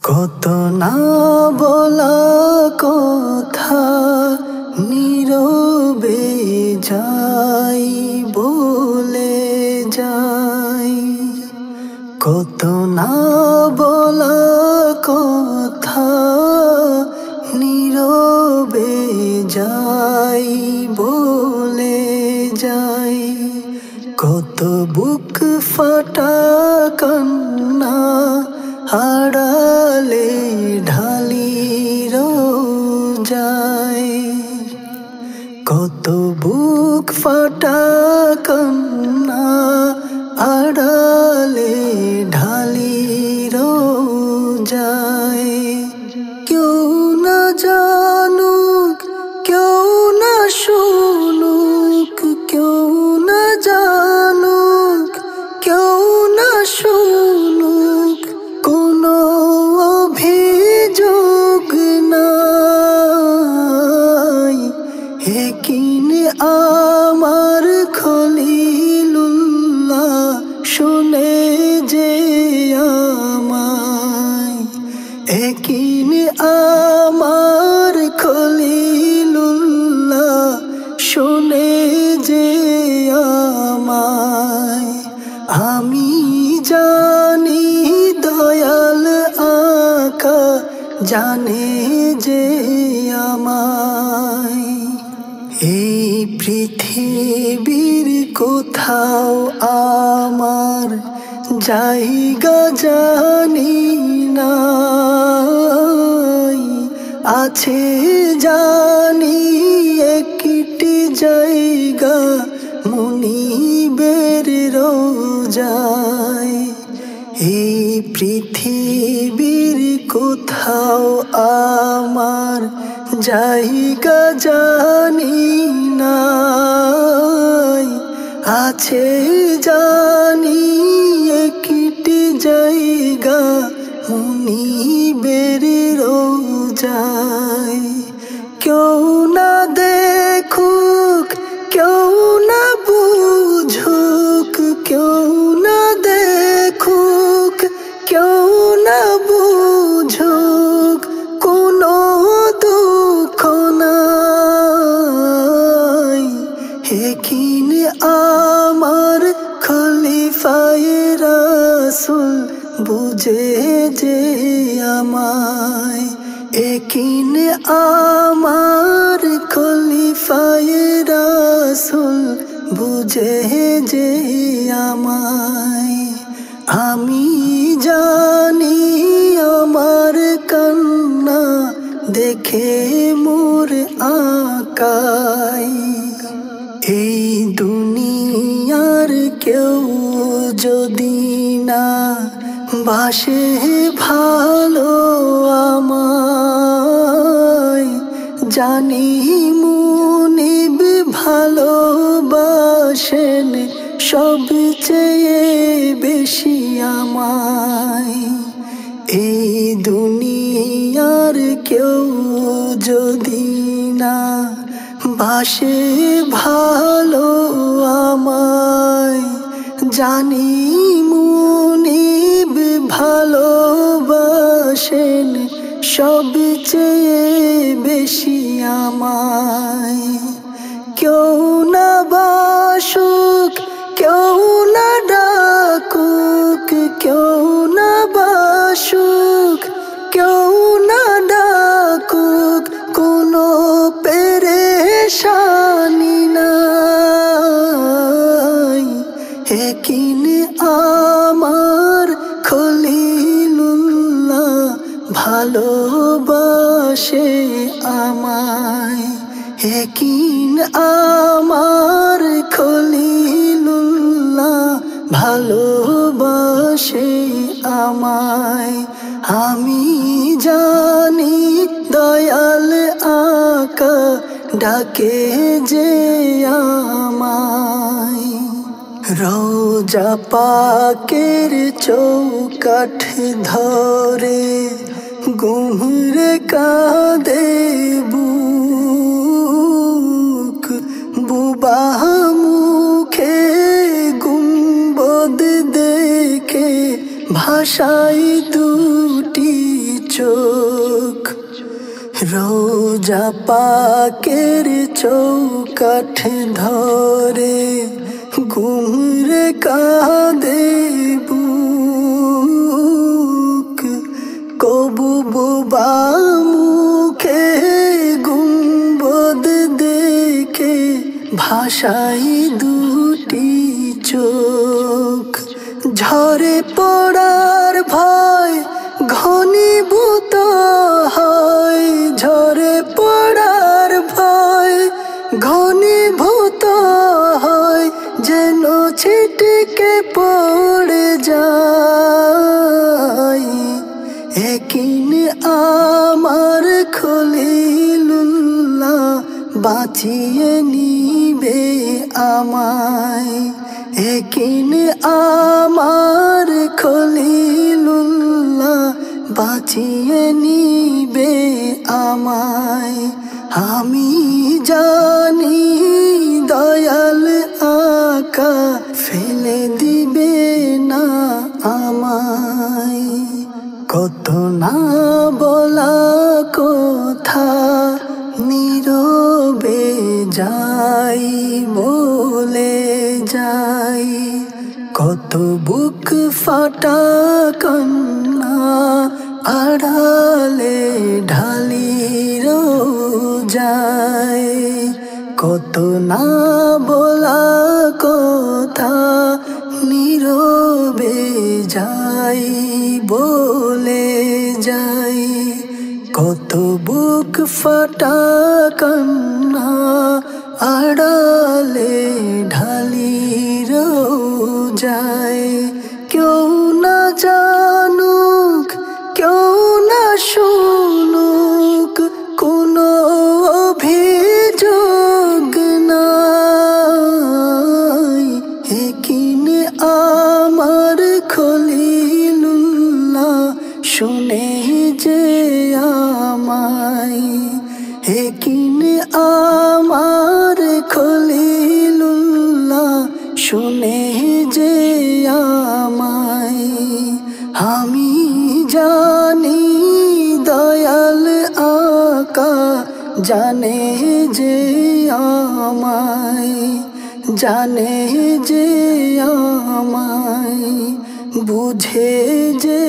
কত না বলা কথা নীরবে যাই বলে যাই। কত না বলা কথা নীরবে যাই বলে যাই। কত বুক ফাটা কান্না আড়ালে ঢালি রোজায়। কত বুক ফাটা কান্না আড়ালে ঢালি রোজায়। কেউ না জানুক, কেউ না শুনুক, কেউ না জানুক, কেউ না শুনুক, কোনো অভিযোগ নাই। একিন আমার খলিলুল্লাহ শুনে যে আমায়। একিন আমার খলিলুল্লাহ শুনে যে আমায়। আমি জানি দয়াল আকা জানে যে আমায়। এই পৃথিবীর কোথাও আমার জায়গা জানি না, আছে জানি একটি জায়গা মুনিবের রোজায়। এই পৃথিবীর কোথাও আমার জায়গা জানি না, আছে জানি একটি জায়গা মুনিবের রোজায়। কেউ না দেখুক, কেউ না বুঝুক, কেউ না দেখুক, কেউ না বুঝুক, কোনো দুঃখ নাই। একিন আমার খলিফায়ে রাসূল বুঝে যে আমায়। একিন আমার খলিফায়ে রাসূল বুঝে যে আমায়। আমি জানি আমার কান্না দেখে মোর আকাই। এই দুনিয়ার কেউ যদি না বাসে ভালো আমায়, জানি মুনিব ভালোবাসেন সবচেয়ে বেশি আমায়। এই দুনিয়ার কেউ যদি না বাসে ভালো আমায়, জানি মুনিব ভালোবাসেন সবচেয়ে বেশি আমায়। কেউ না বাসুক, কেউ না ডাকুক, কেউ না বাসুক, কেউ না ডাকুক, কোনো পেরেশানি নাই। একিন আমার খলিলুল্লাহ ভালোবাসে আমায়। একিন আমার খলিলুল্লাহ ভালোবাসে আমায়। আমি জানি দয়াল আকা ডাকে যে আমায়। রওজা পাকের চৌকাঠ ধরে গুমরে কাঁদে বুক, বুবা মুখে গুম্বদ দেখে ভাষাই দুটি রোজা পাকের চৌকাঠ ধরে ঘুমরে কাঁদে বুক, কবু বোবা মুখে গুম্বদ দেখে ভাষাই দুটি চোখ। ঝরে পড়ার ভয় ঘনীভূত হয়, ঝরে পড়ার ভয় ঘনীভূত হয়, যেন ছিটকে পড়ে যায়। একিন আমার খলিলুল্লাহ বাঁচিয়ে নিবে আমায়, একিন আমার খলিলুল্লাহ বাঁচিয়ে নিবে আমায়। আমি জানি দয়াল আকা ফেলে দিবে না আমায়। কত না বলা কথা নীরবে যাই বলে যাই, কত বুক ফাটা কান্না আড়ালে ঢালি রোজায়। কত না বলা কথা নীরবে যাই বলে যাই, কত বুক ফাটা কান্না আড়ালে ঢালি রোজায়। কেউ না জানুক, কেউ না শুনুক, কোনো অভিযোগ নাই। একিন আমার খলিলুল্লাহ শুনে যে আমায়, একিন আমার খলিলুল্লাহ শুনে যে আমায়। আমি জানি দয়াল আকা জানে যে আমায়, জানে যে আমায়, বুঝে যে